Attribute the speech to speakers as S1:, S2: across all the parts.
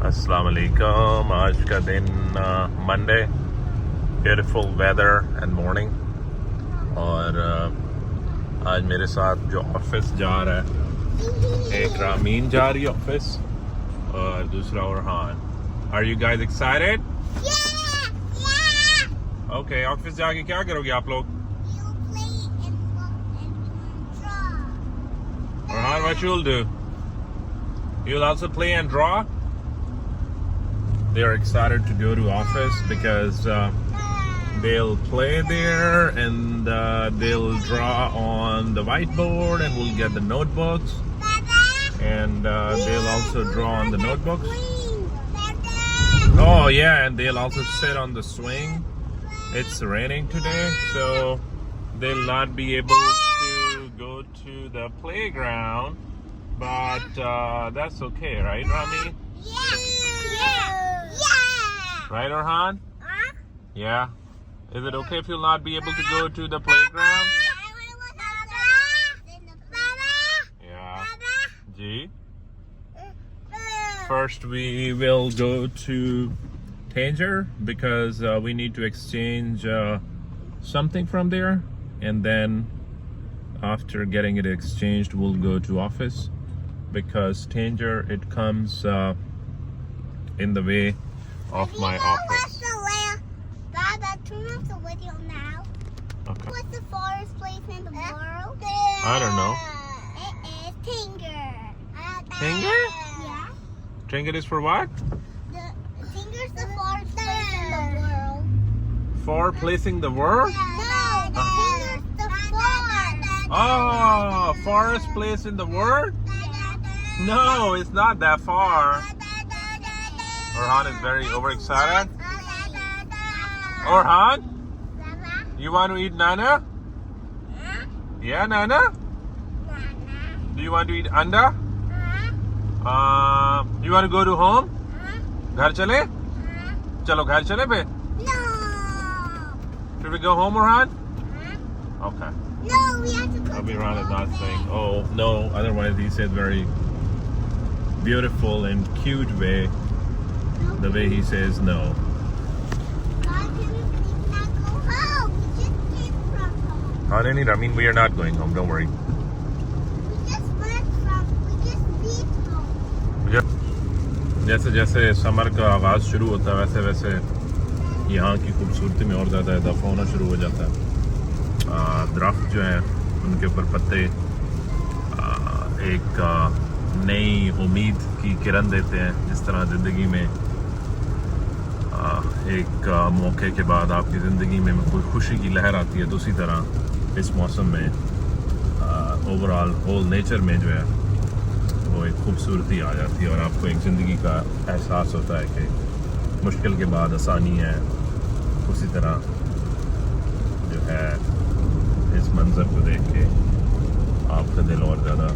S1: अस्सलाम वालेकुम। आज का दिन Monday, beautiful weather and morning. और आज मेरे साथ जो ऑफिस जा रहा है, एक रामीन जा रही है ऑफिस और दूसरा Orhan. Are you guys excited? Okay, office जाके क्या करोगे आप लोग? Orhan, what you'll do? You'll also play and draw? They are excited to go to office because they'll play there and they'll draw on the whiteboard and we'll get the notebooks and they'll also draw on the notebooks. Oh yeah, and they'll also sit on the swing. It's raining today, so they'll not be able to go to the playground, but that's okay, right, Rami? Right, Orhan? Yeah. Is it okay if you'll not be able to go to the playground? Yeah. Gee. First, we will go to Tanger because we need to exchange something from there, and then after getting it exchanged, we'll go to office because Tanger it comes in the way of my office.
S2: Baba, turn off the video now.
S1: Okay.
S2: What's the farthest place in the world?
S1: I don't know.
S2: It is Tanger.
S1: Tanger?
S2: Yeah.
S1: Tanger is for what?
S2: Tanger's the farthest place in the world.
S1: For placing the word?
S2: No, Tanger's the farthest.
S1: Oh, farthest place in the world? No, it's not that far. Orhan is very overexcited. Orhan, you want to eat nana? Yeah, nana? Do you want to eat anda? You want to go to home? घर चले? चलो घर चले पे?
S2: No.
S1: Should we go home, Orhan? Okay.
S2: No, we have to go.
S1: Abiran is not saying, oh no, otherwise he said very beautiful and cute way, the way he says no.
S2: Why can we not go home? We just came from home.
S1: Hanani, I mean, we are not going home, don't worry.
S2: We just beat home.
S1: जैसे जैसे summer का आगाज़ शुरू होता है वैसे वैसे यहाँ की खूबसूरती में और ज़्यादा इजाफा होना शुरू हो जाता है। दरख्त जो हैं उनके ऊपर पत्ते एक नई उम्मीद की किरण देते हैं। जिस तरह ज़िंदगी में एक मौके के बाद आपकी ज़िंदगी में कोई खुशी की लहर आती है, तो उसी तरह इस मौसम में ओवरऑल होल नेचर में जो है वो एक खूबसूरती आ जाती है और आपको एक ज़िंदगी का एहसास होता है कि मुश्किल के बाद आसानी है। उसी तरह जो है इस मंज़र को देख के आपका दिल और ज़्यादा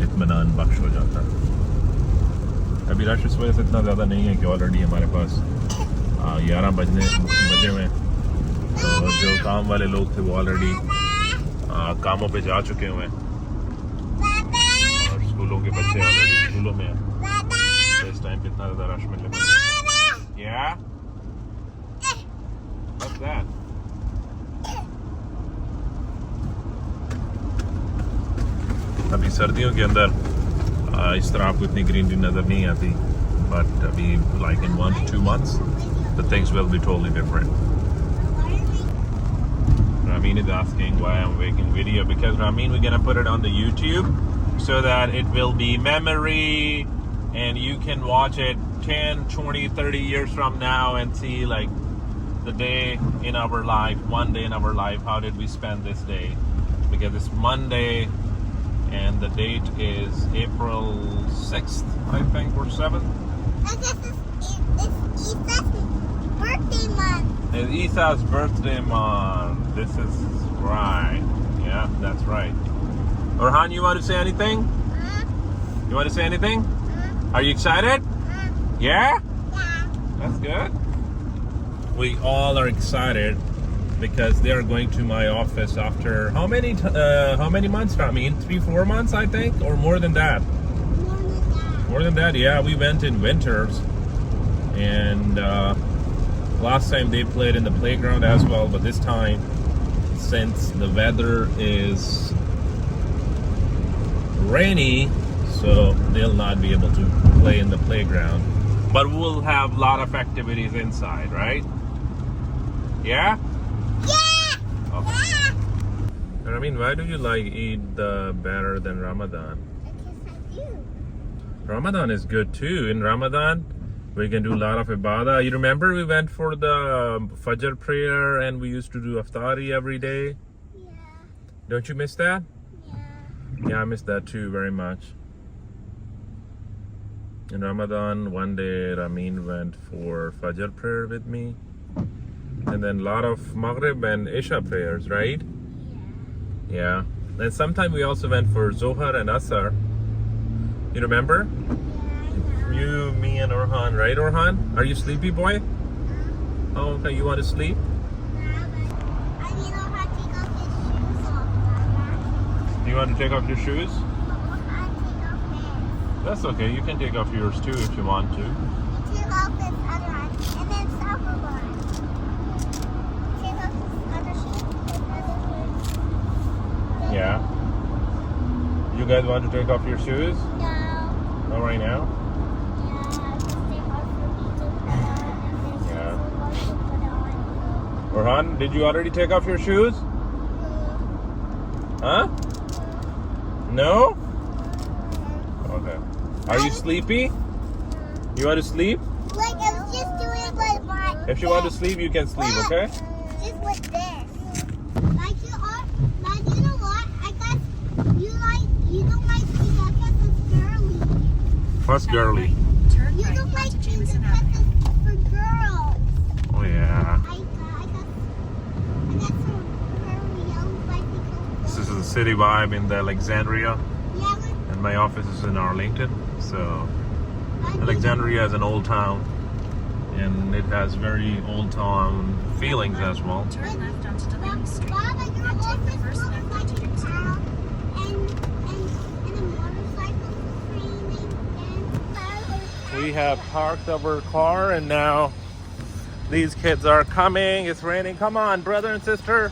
S1: इत्मीनान बख्श हो जाता है। अभी रश इस वजह से इतना ज़्यादा नहीं है कि ऑलरेडी हमारे पास 11 बजे हुए हैं, तो जो काम वाले लोग थे वो ऑलरेडी कामों पे जा चुके हुए हैं और स्कूलों के बच्चे ऑलरेडी स्कूलों में हैं, तो इस टाइम पे इतना ज़्यादा रश मिलने में। Yeah? What's that? अभी सर्दियों के अंदर इस तरह आपको इतनी ग्रीनरी नज़र नहीं आती, बट अभी like in 1 to 2 months the things will be totally different. Ramin is asking why I'm making video because Ramin, we're gonna put it on the YouTube so that it will be memory and you can watch it 10, 20, 30 years from now and see like the day in our life, one day in our life, how did we spend this day, because it's Monday and the date is April 6th, I think, or 7th.
S2: I guess it's Ethan's birthday month.
S1: It's Isa's birthday month. This is right. Yeah, that's right. Orhan, you want to say anything? You want to say anything? Are you excited? Yeah?
S2: Yeah.
S1: That's good. We all are excited because they are going to my office after how many months? I mean, 3-4 months, I think, or more than that. More than that, yeah, we went in winters, and last time they played in the playground as well, but this time, since the weather is rainy, so they'll not be able to play in the playground. But we'll have a lot of activities inside, right? Yeah?
S2: Yeah!
S1: Okay.
S2: Yeah!
S1: I mean, why do you like Eid better than Ramadan?
S2: Because I do.
S1: Ramadan is good too. In Ramadan, we can do a lot of ibadah. You remember we went for the Fajr prayer and we used to do iftari every day?
S2: Yeah.
S1: Don't you miss that?
S2: Yeah.
S1: Yeah, I miss that too very much. In Ramadan, one day Ramin went for Fajr prayer with me. And then a lot of Maghrib and Isha prayers, right? Yeah. And sometime we also went for Zohar and Asar. You remember?
S2: Yeah.
S1: You, me, and Orhan, right, Orhan? Are you sleepy, boy? Oh, okay. You want to sleep?
S2: I need to take off his shoes off.
S1: Do you want to take off your shoes?
S2: I take off his.
S1: That's okay. You can take off yours too if you want to.
S2: Take off this other one, and then suffer one. Take off this other shoe, and other shoe.
S1: Yeah. You guys want to take off your shoes?
S2: No.
S1: Not right now?
S2: Yeah, just take off for me to put on, and then
S1: Yeah.
S2: suffer one to put on.
S1: Orhan, did you already take off your shoes? Huh? No? Okay. Are you sleepy? You want to sleep?
S2: Like I was just doing like my.
S1: If you want to sleep, you can sleep, okay?
S2: Just with this. Like you are. Like you know what? I guess you don't like pizza because it's girly.
S1: What's girly?
S3: Turn
S2: You
S3: right
S2: don't like
S3: onto
S2: pizza
S3: Jameson
S2: because
S3: Avenue.
S2: it's for girls.
S1: Oh, yeah.
S2: I got some girly yellow bicycle.
S1: This is the city vibe in the Alexandria,
S2: Yeah,
S1: and my office is in Arlington. So,
S2: but
S1: Alexandria is an old town, and it has very old town feelings as well.
S3: Turn left onto Delaney Street.
S2: Baba, your
S3: Then take
S2: office
S3: the first
S2: looks
S3: left
S2: like
S3: onto
S2: a
S3: Jameson
S2: town
S3: Avenue.
S2: and a motorcycle screaming and fireworks.
S1: We have parked our car, and now these kids are coming. It's raining. Come on, brother and sister.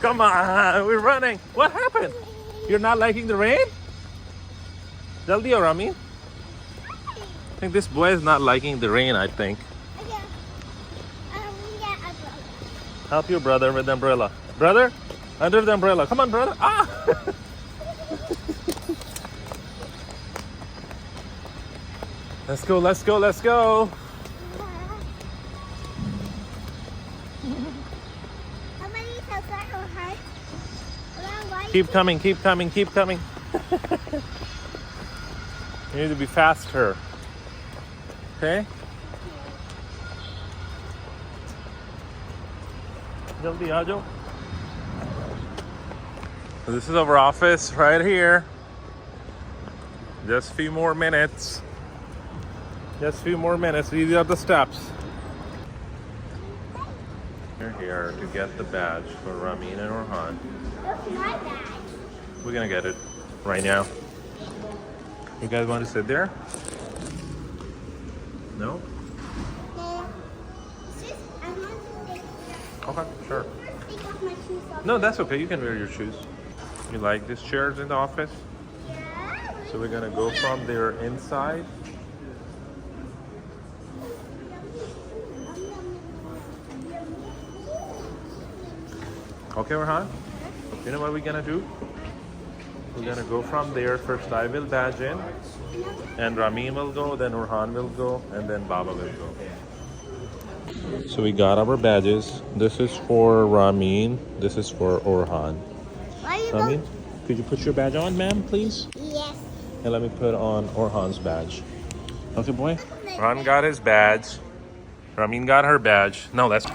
S1: Come on, we're running. What happened? You're not liking the rain? Jaldi aur Rami. I think this boy is not liking the rain, I think.
S2: Okay. Yeah, umbrella.
S1: Help your brother with the umbrella. Brother, under the umbrella. Come on, brother. Ah! Let's go, let's go, let's go.
S2: How many times I will hurt?
S1: Keep coming, keep coming, keep coming. You need to be faster. Okay? Jaldi aajo. So this is our office right here. Just a few more minutes. Just a few more minutes. These are the steps. We're here to get the badge for Ramin and Orhan.
S2: That's my bag.
S1: We're gonna get it right now. You guys want to sit there? No?
S2: It's just, I want to take,
S1: Okay, sure.
S2: first take off my shoes off.
S1: No, that's okay. You can wear your shoes. You like these chairs in the office?
S2: Yeah.
S1: So we're gonna go from there inside. Okay, Orhan? You know what we're gonna do? We're gonna go from there. First I will badge in, and Ramin will go, then Orhan will go, and then Baba will go. So we got our badges. This is for Ramin. This is for Orhan.
S2: Why you
S1: Ramin, could you put your badge on, ma'am, please?
S2: Yes.
S1: And let me put on Orhan's badge. Okay, boy? Orhan got his badge. Ramin got her badge. No, that's...